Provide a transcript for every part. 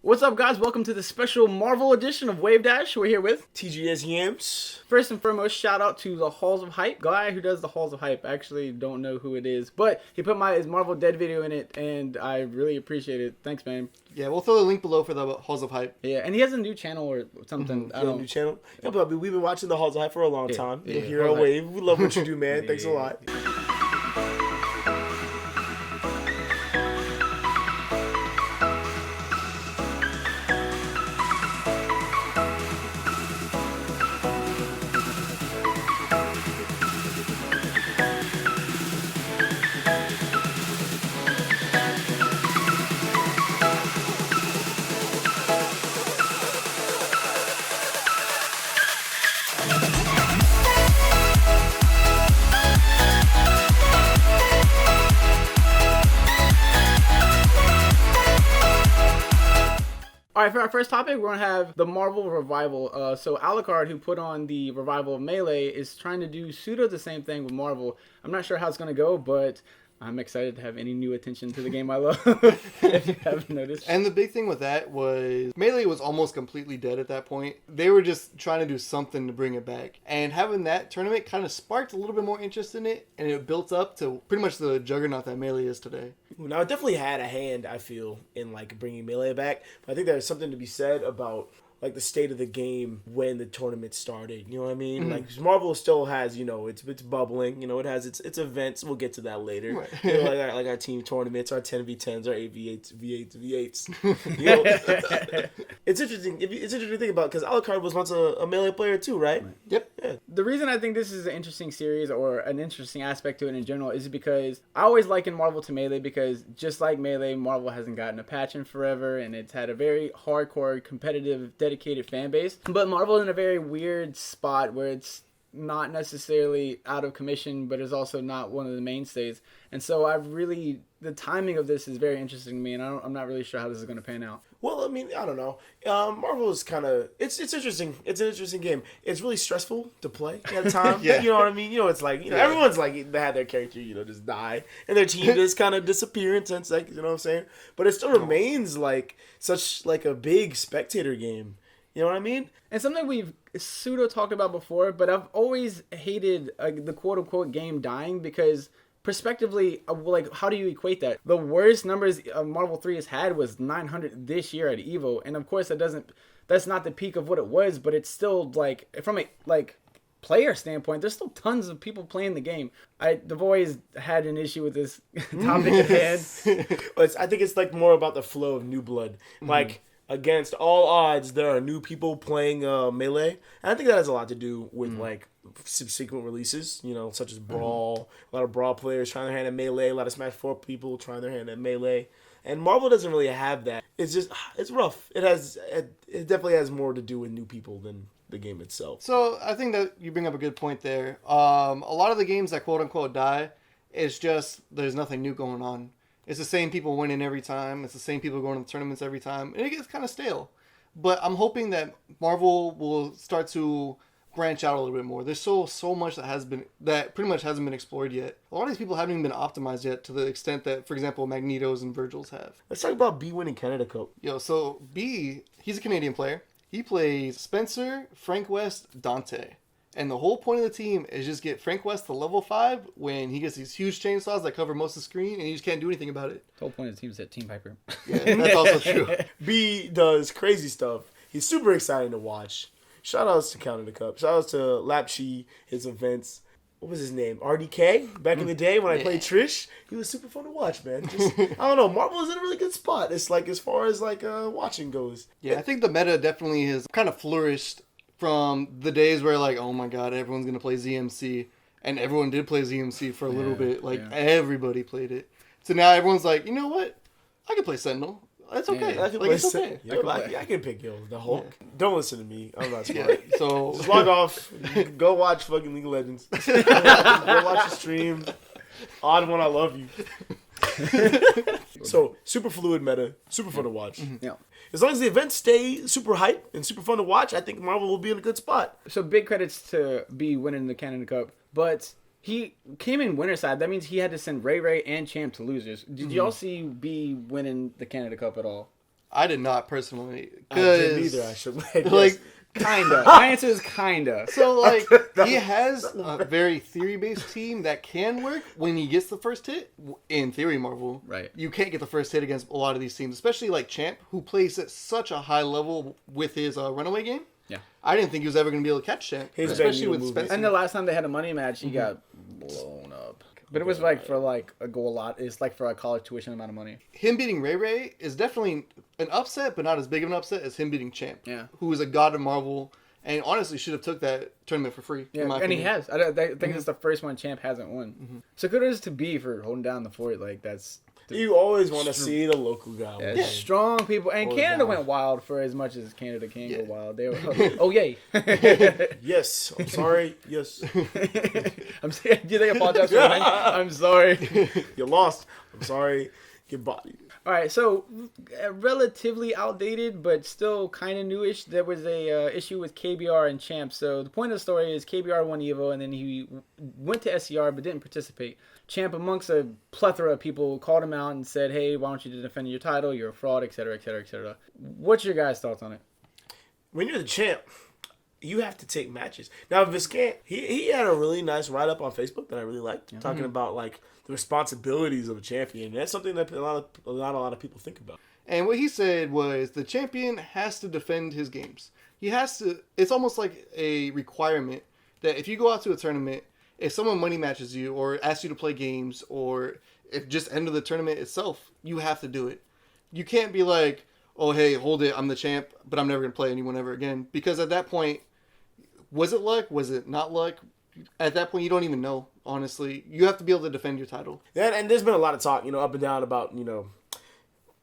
What's up, guys? Welcome to the special Marvel edition of Wave Dash. We're here with TGS Yams. First and foremost, shout out to the Halls of Hype guy who does the Halls of Hype. I actually don't know who it is, but he put his Marvel Dead video in it, and I really appreciate it. Thanks, man. Yeah, we'll throw the link below for the Halls of Hype. Yeah, and he has a new channel or something. I don't know. New channel. Yeah, but we've been watching the Halls of Hype for a long time. Yeah. Here at Wave, we love what you do, man. Thanks a lot. All right, for our first topic, we're going to have the Marvel Revival. So Alucard, who put on the Revival of Melee, is trying to do pseudo the same thing with Marvel. I'm not sure how it's going to go, but I'm excited to have any new attention to the game I love, if you haven't noticed. And the big thing with that was Melee was almost completely dead at that point. They were just trying to do something to bring it back. And having that tournament kind of sparked a little bit more interest in it, and it built up to pretty much the juggernaut that Melee is today. Now, it definitely had a hand, I feel, in like bringing Melee back. But I think there's something to be said about like the state of the game when the tournament started. You know what I mean? Mm-hmm. Like Marvel still has, you know, it's bubbling. You know, it has its events. We'll get to that later. Right. You know, like our team tournaments, our 10v10s, our 8v8s, V8s. You know, it's interesting. It's interesting to think about because Alucard was once a Melee player too, right? Yep. Yeah. The reason I think this is an interesting series or an interesting aspect to it in general is because I always liken Marvel to Melee because just like Melee, Marvel hasn't gotten a patch in forever and it's had a very hardcore, competitive, dedicated fan base. But Marvel's in a very weird spot where it's not necessarily out of commission, but is also not one of the mainstays. And so the timing of this is very interesting to me, and I'm not really sure how this is going to pan out. Well, I mean, I don't know. Marvel is kind of it's interesting. It's an interesting game. It's really stressful to play at a time. Yeah. You know what I mean? You know, it's like everyone's like they had their character, you know, just die, and their team just kind of disappear in 10 seconds. You know what I'm saying? But it still remains like such like a big spectator game. You know what I mean? And something we've pseudo talked about before, but I've always hated the quote-unquote game dying because prospectively, like, how do you equate that? The worst numbers Marvel 3 has had was 900 this year at EVO. And of course, that's not the peak of what it was, but it's still, like, from a, like, player standpoint, there's still tons of people playing the game. I've always had an issue with this topic at hand. I think it's, like, more about the flow of new blood. Like, against all odds, there are new people playing Melee. And I think that has a lot to do with, like, subsequent releases, you know, such as Brawl. A lot of Brawl players trying their hand at Melee. A lot of Smash 4 people trying their hand at Melee. And Marvel doesn't really have that. It's just, it's rough. It definitely has more to do with new people than the game itself. So I think that you bring up a good point there. A lot of the games that quote-unquote die, it's just there's nothing new going on. It's the same people winning every time. It's the same people going to the tournaments every time. And it gets kind of stale. But I'm hoping that Marvel will start to branch out a little bit more. There's so much that pretty much hasn't been explored yet. A lot of these people haven't even been optimized yet to the extent that, for example, Magneto's and Virgil's have. Let's talk about B winning Canada Cup. So B, he's a Canadian player. He plays Spencer, Frank West, Dante. And the whole point of the team is just get Frank West to level 5 when he gets these huge chainsaws that cover most of the screen and you just can't do anything about it. The whole point of the team is at Team Piper. Yeah, that's also true. B does crazy stuff. He's super exciting to watch. Shout outs to Canada Cup. Shout outs to Lapchi, his events. What was his name? RDK? Back in the day when I played Trish, he was super fun to watch, man. Just, I don't know. Marvel is in a really good spot. It's like as far as like watching goes. Yeah, I think the meta definitely has kind of flourished from the days where like, oh my god, everyone's going to play ZMC. And everyone did play ZMC for a little bit. Like, everybody played it. So now everyone's like, you know what? I can play Sentinel. That's okay. Yeah, it's okay. I can pick the Hulk. Yeah. Don't listen to me. I'm not smart. So just log off. Go watch fucking League of Legends. Go watch the stream. Odd one, I love you. So, super fluid meta. Super fun to watch. Yeah. As long as the events stay super hype and super fun to watch, I think Marvel will be in a good spot. So big credits to B winning the Canada Cup, but he came in winner side. That means he had to send Ray and Champ to losers. Did y'all see B winning the Canada Cup at all? I did not personally. I didn't either. I should like. Kinda. My answer is kinda. So, like, he has a very theory-based team that can work when he gets the first hit. In theory, Marvel. Right. You can't get the first hit against a lot of these teams, especially, like, Champ, who plays at such a high level with his runaway game. Yeah. I didn't think he was ever going to be able to catch Champ. Especially with Spencer. And the last time they had a money match, he got blown up. But it was like for like a goal a lot. It's like for a college tuition amount of money. Him beating Ray Ray is definitely an upset, but not as big of an upset as him beating Champ. Yeah. Who is a god of Marvel and honestly should have took that tournament for free. Yeah, and he has. I think it's the first one Champ hasn't won. So kudos to B for holding down the fort. Like that's. You always want to see the local guy. Yeah, strong people. And Canada went wild for as much as Canada can go wild. They were, oh, yay. Yes. I'm sorry. Yes. I'm sorry. Do they apologize for winning? I'm sorry. You lost. I'm sorry. Get bodied. All right, so relatively outdated, but still kind of newish. There was a issue with KBR and Champ. So the point of the story is KBR won Evo, and then he went to SCR but didn't participate. Champ, amongst a plethora of people, called him out and said, "Hey, why don't you defend your title? You're a fraud, etc., etc., etc." What's your guys' thoughts on it? When you're the champ, you have to take matches. Now, Viscant, he had a really nice write-up on Facebook that I really liked, talking about like the responsibilities of a champion. That's something that not a lot of people think about. And what he said was the champion has to defend his games. He has to. It's almost like a requirement that if you go out to a tournament, if someone money matches you or asks you to play games or if just end of the tournament itself, you have to do it. You can't be like, oh, hey, hold it, I'm the champ, but I'm never going to play anyone ever again. Because at that point, was it luck? Was it not luck? At that point, you don't even know, honestly. You have to be able to defend your title. Yeah, and there's been a lot of talk, up and down about,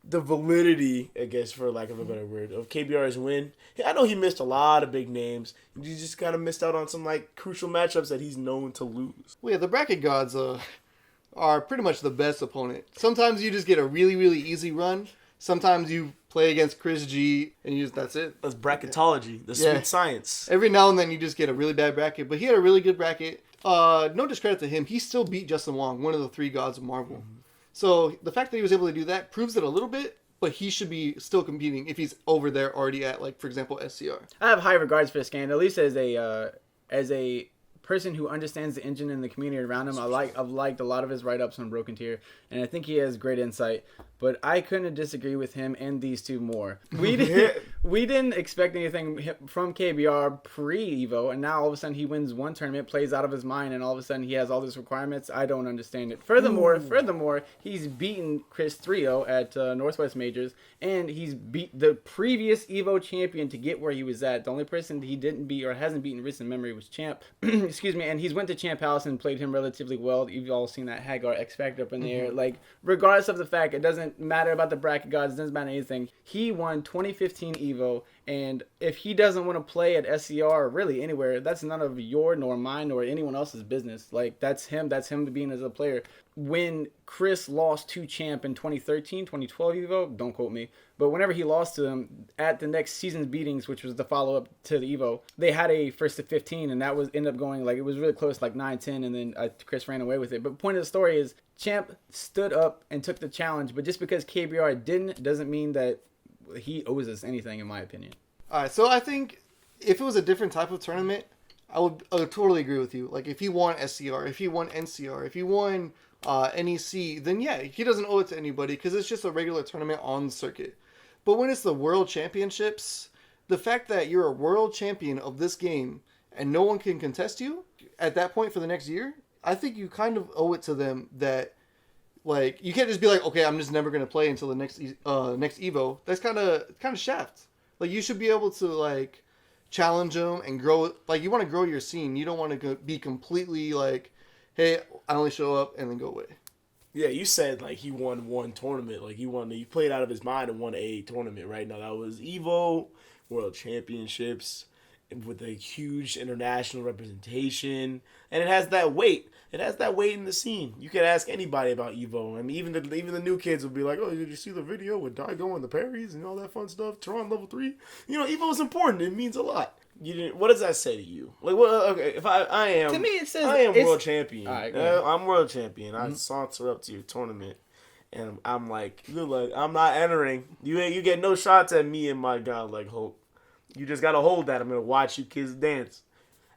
the validity, I guess, for lack of a better word, of KBR's win. I know he missed a lot of big names. He just kind of missed out on some, crucial matchups that he's known to lose. Well, yeah, the bracket gods are pretty much the best opponent. Sometimes you just get a really, really easy run. Sometimes you play against Chris G, and that's it. That's bracketology, the sweet science. Every now and then you just get a really bad bracket, but he had a really good bracket. No discredit to him. He still beat Justin Wong, one of the three gods of Marvel. Mm-hmm. So the fact that he was able to do that proves it a little bit, but he should be still competing if he's over there already at, for example, SCR. I have high regards for Scan, at least as a person who understands the engine and the community around him. I've liked a lot of his write-ups on Broken Tier, and I think he has great insight. But I couldn't disagree with him and these two more. We didn't expect anything from KBR pre-Evo, and now all of a sudden he wins one tournament, plays out of his mind, and all of a sudden he has all these requirements. I don't understand it. Furthermore, he's beaten Chris 3-0 at Northwest Majors, and he's beat the previous Evo champion to get where he was at. The only person he didn't beat or hasn't beaten in recent memory was Champ. Excuse me, and he's went to Champ House and played him relatively well. You've all seen that Hagar X Factor up in there. Regardless of the fact, it doesn't matter about the bracket gods, it doesn't matter anything. He won 2015 Evo, and if he doesn't want to play at SCR or really anywhere, that's none of your nor mine nor anyone else's business. That's him being as a player. When Chris lost to Champ in 2013, 2012 Evo, don't quote me, but whenever he lost to him at the next season's beatings, which was the follow-up to the Evo, they had a first to 15, and that was ended up going, it was really close, 9-10, and then Chris ran away with it. But the point of the story is, Champ stood up and took the challenge, but just because KBR didn't, doesn't mean that he owes us anything, in my opinion. All right, so I think if it was a different type of tournament, I would totally agree with you. If he won SCR, if he won NCR, if he won NEC, then yeah, he doesn't owe it to anybody because it's just a regular tournament on the circuit. But when it's the World Championships, the fact that you're a world champion of this game and no one can contest you at that point for the next year, I think you kind of owe it to them that, you can't just be okay, I'm just never going to play until the next Evo. That's kind of shaft. You should be able to, challenge them and grow. You want to grow your scene. You don't want to be completely hey, I only show up and then go away. Yeah, you said he won one tournament. He played out of his mind and won a tournament, right? Now that was Evo, World Championships, with a huge international representation, and it has that weight. It has that weight in the scene. You could ask anybody about Evo. I mean, even the new kids will be like, "Oh, did you see the video with Daigo and the parries and all that fun stuff? Tron level 3." Evo is important. It means a lot. You didn't. What does that say to you? Okay, if I am, to me it says I am world champion. Right, I'm world champion. I saunter up to your tournament, And I'm like, I'm not entering. You get no shots at me and my god like Hulk. You just gotta hold that. I'm gonna watch you kids dance.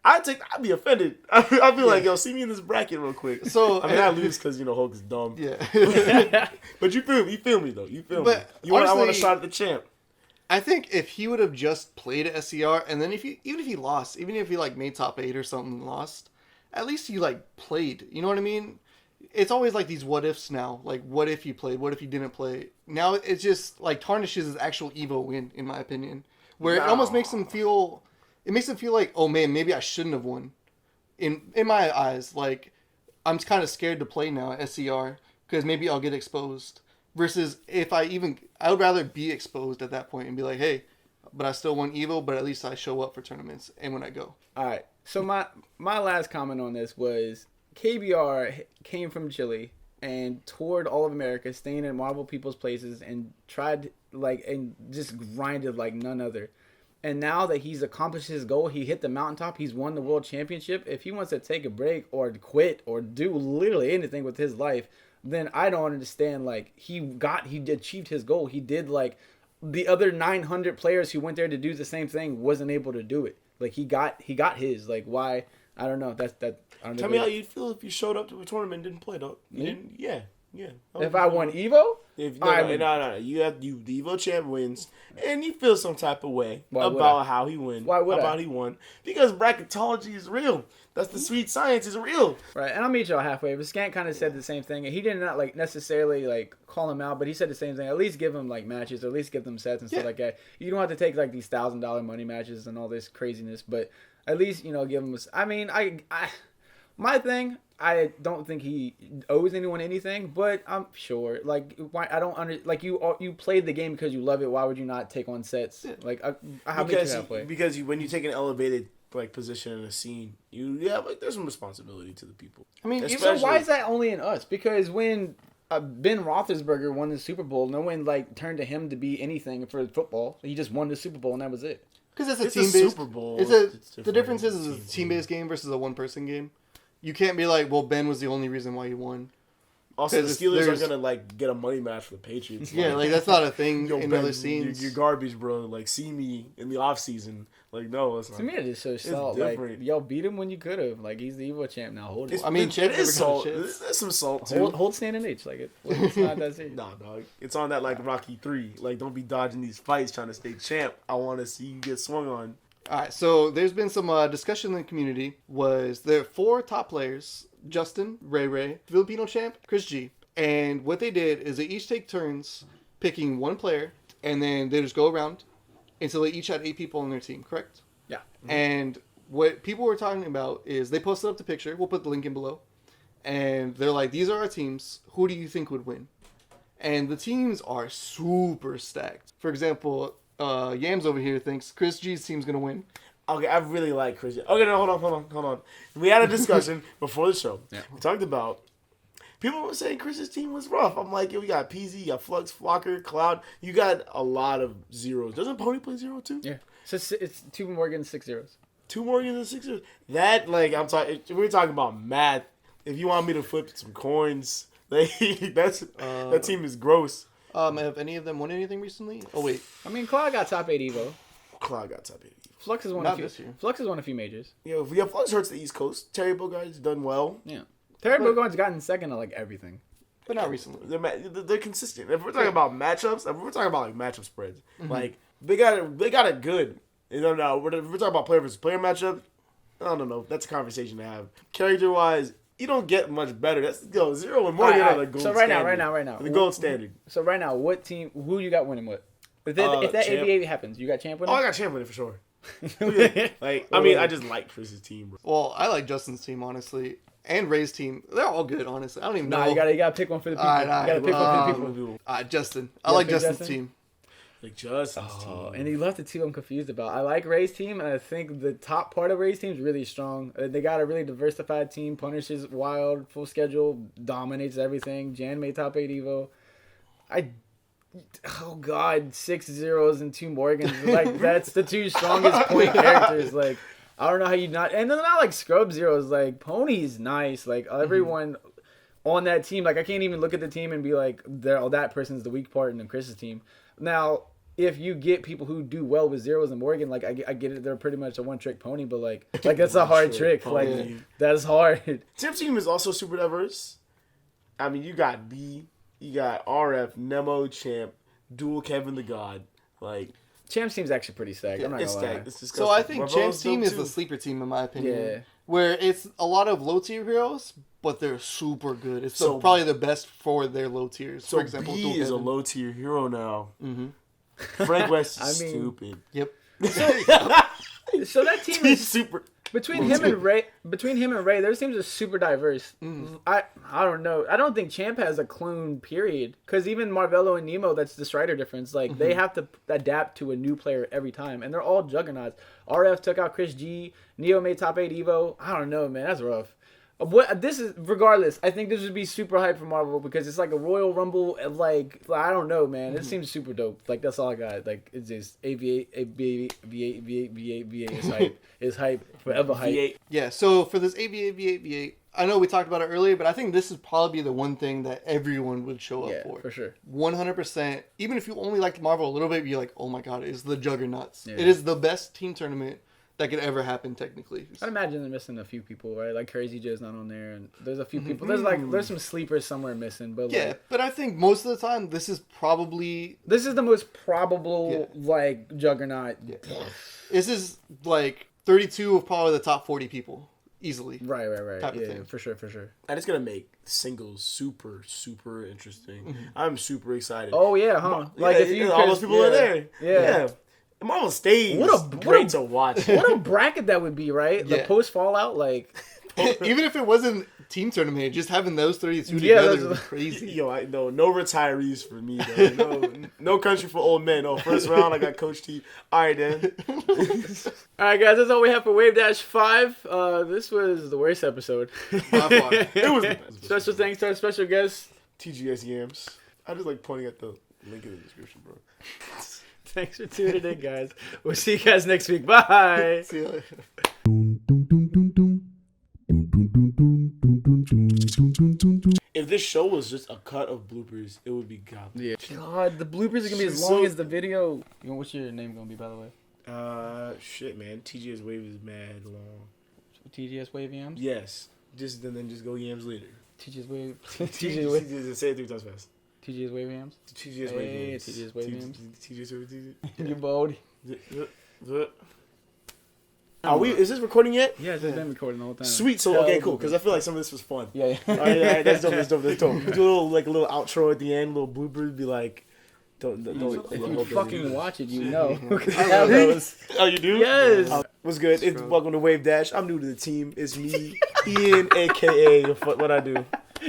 I'd be offended. I'd be like, yo, see me in this bracket real quick. So I mean, I lose because Hulk is dumb. Yeah. But you feel me though. You feel me. I want a shot at the champ. I think if he would have just played at SCR, and then even if he lost, even if he like made top 8 or something and lost, at least he like played. You know what I mean? It's always like these what ifs now. Like, what if he played? What if he didn't play? Now it's just like tarnishes his actual Evo win, in my opinion. Where it almost makes him feel. It makes him feel like, oh man, maybe I shouldn't have won. In my eyes, like I'm kind of scared to play now at SCR because maybe I'll get exposed. Versus if I would rather be exposed at that point and be like, hey, but I still won Evo, but at least I show up for tournaments and when I go. All right. So my last comment on this was KBR came from Chile and toured all of America, staying in Marvel people's places and tried and just grinded like none other. And now that he's accomplished his goal, he hit the mountaintop, he's won the world championship. If he wants to take a break or quit or do literally anything with his life, then I don't understand. Like he achieved his goal. He did like the other 900 players who went there to do the same thing wasn't able to do it. Like he got his. Like why? I don't know. Tell me how you'd feel if you showed up to a tournament and didn't play though. You didn't? Yeah. If I won Evo? No. You have the Evo champ wins, and you feel some type of way about how he won. Why would he won? Because bracketology is real. That's the sweet science is real. Right, and I'll meet y'all halfway. But Scant kind of said the same thing, and he did not necessarily call him out, but he said the same thing. At least give him matches, or at least give them sets and stuff like that. You don't have to take these $1,000 money matches and all this craziness, but at least give him. I mean, my thing. I don't think he owes anyone anything, but I'm sure. Why I don't you played the game because you love it. Why would you not take on sets? Because when you take an elevated position in a scene, there's some responsibility to the people. I mean, so why is that only in us? Because when Ben Roethlisberger won the Super Bowl, no one turned to him to be anything for football. He just won the Super Bowl and that was it. Because it's a team-based Super Bowl. The difference is it's a team-based game versus a one-person game. You can't be like, well, Ben was the only reason why he won. Also, the Steelers are gonna get a money match for the Patriots. Yeah, that's not a thing in other scenes. You're garbage, bro. See me in the off season. No, it's not. To me, it is so salt. Y'all beat him when you could have. He's the Evo champ now. Hold it. Champ is salt. There's some salt too. Hold stand and H. It's not that serious. Nah, dog. It's on that Rocky 3. Don't be dodging these fights trying to stay champ. I want to see you get swung on. All right, so there's been some discussion in the community. There are 4 top players: Justin, Ray, Filipino champ, Chris G. And what they did is they each take turns picking one player, and then they just go around until they each had 8 people on their team. Correct? Yeah. Mm-hmm. And what people were talking about is they posted up the picture. We'll put the link in below. And they're like, these are our teams. Who do you think would win? And the teams are super stacked. For example, Yams over here thinks Chris G's team's going to win. Okay, I really like Chris G. Okay, no, hold on. We had a discussion before the show. Yeah. We talked about, people were saying Chris's team was rough. I'm like, we got PZ, you got Flux, Flocker, Cloud. You got a lot of zeros. Doesn't Pony play 0 too? Yeah. So it's 2 Morgans, 6 zeros. 2 Morgans and 6 zeros. That, we're talking about math. If you want me to flip some coins, that team is gross. Have any of them won anything recently? Oh, wait. I mean, Cloud got top 8 Evo. Cloud got top 8 Evo. Flux has won a few majors. Yeah, Flux hurts the East Coast. Terry Bogard's done well. Yeah. Terry Bogard's gotten second to everything. But not recently. They're consistent. If we're talking about matchups, if we're talking about matchup spreads, they got it good. We're talking about player versus player matchup. I don't know. That's a conversation to have. Character wise, you don't get much better. That's 0 and more. Right, the gold so right standard. now. The gold standard. So right now, what team? Who you got winning what? If that Champ. ABA happens, you got Champ winning? Oh, I got Champ winning for sure. I just like Chris's team, bro. Well, I like Justin's team, honestly. And Ray's team. They're all good, honestly. I don't even know. You gotta pick one for the people. You gotta pick one for the people. Justin. I like Justin's team. Like Justin's team. And he left the two I'm confused about. I like Ray's team, and I think the top part of Ray's team is really strong. They got a really diversified team. Punishes wild, full schedule, dominates everything. Jan made top 8 Evo. Oh God, 6 zeros and 2 Morgans. That's the 2 strongest point characters. I don't know how you not. And they're not scrub zeros. Pony's nice. Everyone on that team. Like, I can't even look at the team and be like, that person's the weak part in Chris's team. Now, if you get people who do well with zeros and Morgan, like, I get it, they're pretty much a one-trick pony, but, like that's a hard trick. Pony. Like, that's hard. Champ team is also super diverse. I mean, you got B, you got RF, Nemo, Champ, Dual Kevin the God. Like, Champ's team's actually pretty stacked. I'm not gonna lie. It's disgusting. So I think Marvel's Champ's team dope is the too. sleeper team in my opinion. Yeah. Where it's a lot of low tier heroes, but they're super good. It's So- probably the best for their low tiers. So For example, B Dual is a Kevin. low tier hero now. Mm-hmm. Frank West is I mean- stupid. Yep. So that team He's is super. between him and Ray. Their teams are super diverse. I don't know. I don't think Champ has a clone. Period. Because even Marvelo and Nemo, that's the Strider difference. Like they have to adapt to a new player every time, and they're all juggernauts. RF took out Chris G. Neo made top 8 Evo. I don't know, man. That's rough. What this is, regardless, I think this would be super hype for Marvel because it's like a Royal Rumble. Like I don't know, man. It seems super dope. Like that's all I got. Like it's just V8 is hype. It's hype forever hype. V8. Yeah, so for this AV8, V8, V8, I know we talked about it earlier, but I think this is probably the one thing that everyone would show up Yeah, for. for sure. 100%. Even if you only liked Marvel a little bit, you're like, oh my god, it's the juggernauts. Yeah. It is the best team tournament that could ever happen, technically. I'd imagine they're missing a few people, right? Like Crazy Joe's not on there, and there's a few people. There's some sleepers somewhere missing, but Yeah, like, but I think most of the time, this is probably... this is the most probable like juggernaut. This is like 32 of probably the top 40 people, easily. Right. Type of Yeah, thing. for sure. And it's gonna make singles super, super interesting. I'm super excited. Oh yeah, huh? Like if you all those people are there. Yeah. Marvel stage. What a- great to watch. What a bracket that would be, right? The Yeah. post Fallout, like Even if it wasn't team tournament, just having those 32 Yeah, together that's- would be crazy. Yo, no retirees for me though. No country for old men. Oh, first round I got Coach T. All right then. all right, guys, that's all we have for Wave Dash 5. This was the worst episode. By far. It was the best. Special thanks to our special guest. TGS Yams. I just like pointing at the link in the description, bro. Thanks for tuning in, guys. We'll see you guys next week. Bye. See you later. If this show was just a cut of bloopers, it would be god. Yeah. God, the bloopers are gonna be as So- long as the video. What's your name gonna be, by the way? Shit, man. TGS wave is mad long. TGS Wave Yams? Yes. Then just go Yams later. TGS Wave. TGS Wave. Say it 3 times fast. TGS Wave Yams? TGS Hey, wave Yams. TGS wave Yams. TGS wave. You're bold. Are we? Is this recording yet? Yeah, it's been recording the whole time. Sweet. So okay, cool. Because I feel like some of this was fun. Yeah. All right, that's dope. That's dope. That's dope. We do a little outro at the end, little bloopers. Be like, don't. If you fucking watch it, you know. I love those. Oh, you do? Yes. What's good? It's welcome to Wave Dash. I'm new to the team. It's me, Ian, aka what I do.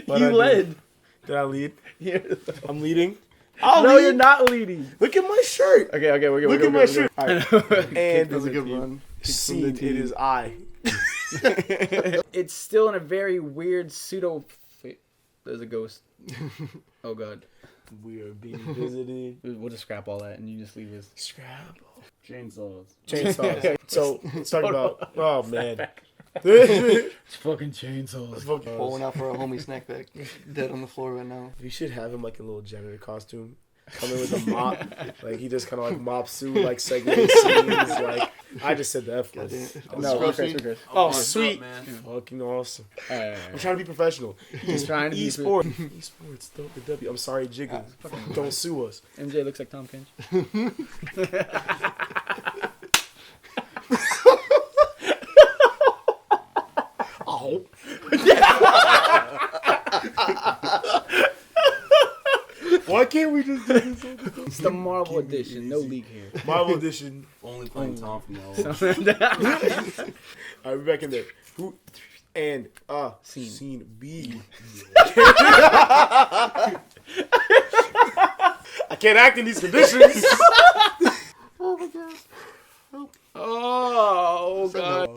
What I You do. led. Did I lead? Yeah. I'm leading. No, you're not leading. Look at my shirt. Okay, we're good. Look at my shirt. All right. And And That was a good run. scene. It is I. it's still in a very weird pseudo. Wait, there's a ghost. Oh god. We are being visited. We'll just scrap all that and you just leave us. Scrap. Chainsaws. Chainsaws. So let's talk about. Oh man. It's fucking chainsaws. Pulling out for a homie snack bag. Dead on the floor right now. We should have him like in a little janitor costume. Come in with a mop. Like he just kind of like mops through like segway scenes. Like I just said the F word. No, we're Scruffy. good. Oh, What's sweet. up, man? Fucking awesome. Alright. I'm trying to be professional. He's trying to be. Esports. Esports. The W. I'm sorry, Jigga. Don't sue us. MJ looks like Tom Kench. Oh. Why can't we just do this? It's the Marvel edition. No leak here. Marvel Edition. Only playing Tom from now on. I'll be back in there. Who and Scene. scene B. I can't act in these conditions. Oh god.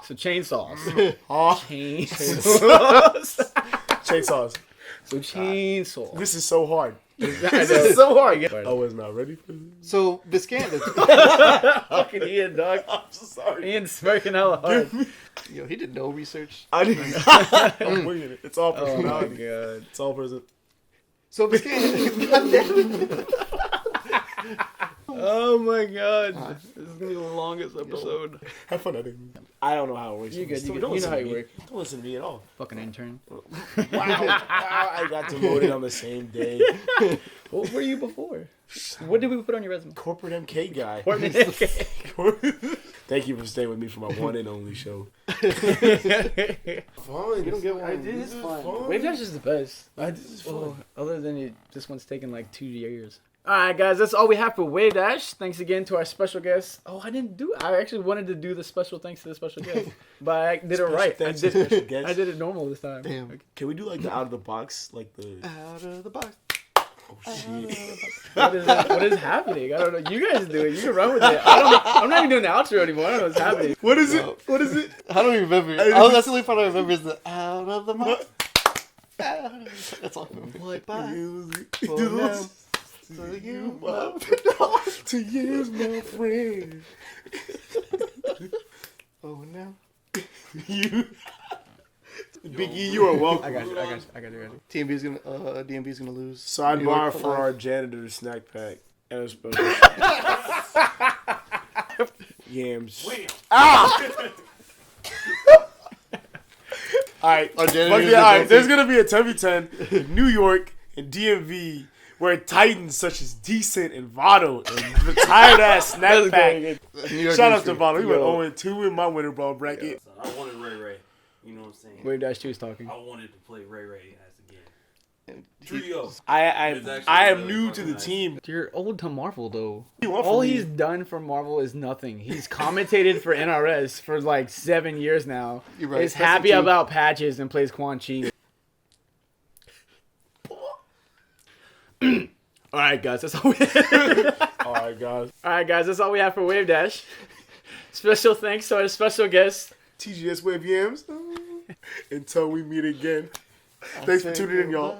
So chainsaws. Ah, Chainsaws. chainsaws. So chainsaw. This is so hard. This This is so hard. I was not ready for this. So Biscayne, Fucking Ian, dog. I'm so sorry. Ian's smirking hella hard. yo, he did no research. I didn't. I'm winging it. It's all Oh my personality. god. It's all person. So Biscayne, Oh my god. This is gonna be the longest episode. Have fun. I don't know how it works. You good, you good. Don't You know listen how to you me. work. Don't listen to me at all. Fucking intern. Wow. I got demoted on the same day. What were you before? What did we put on your resume? Corporate MK guy. Okay. Thank you for staying with me for my one and only show. Fun. you don't get one. This is fun. Wave Dash is the best. This is fun. Other than this one's taken like 2 years. Alright guys, that's all we have for Wave Dash. Thanks again to our special guest. Oh, I actually wanted to do the special thanks to the special guest. But I did it right. Thanks to special guest. I did it normal this time. Damn. Okay. Can we do like the out of the box? Like the. Out of the box. Oh shit. What is happening? I don't know. You guys do it. You can run with it. I'm not even doing the outro anymore. I don't know what's happening. What is it? What is it? I don't even remember. That's the only part I remember is the out of the box. That's all I remember. What? Bye. To you, my friend. Oh, now. You. Biggie, you are welcome. I got you. DMV's gonna lose. Sidebar for our janitor snack pack. And a special. Yams. Alright. Our janitor Fuck is yeah, alright. adulting. There's gonna be a 10v10 in New York and DMV where titans such as Decent and Votto and retired ass snack pack. Shout out to Votto. He went 0-2 in my winner ball bracket. So I wanted Ray Ray. You know what I'm saying? Wave Dash 2 is talking. I wanted to play Ray Ray as again. Trio. I It's actually am really new to fucking the nice. team. You're old to Marvel though. You want from All me? he's done for Marvel is nothing. He's commentated for NRS for like 7 years now. You're right. He's That's happy the truth. about patches and plays Quan Chi. Alright guys, that's all we Alright, guys. Alright guys, that's all we have for Wave Dash. Special thanks to our special guest. TGS Wave Yams. Until we meet again. Thanks for tuning in, y'all.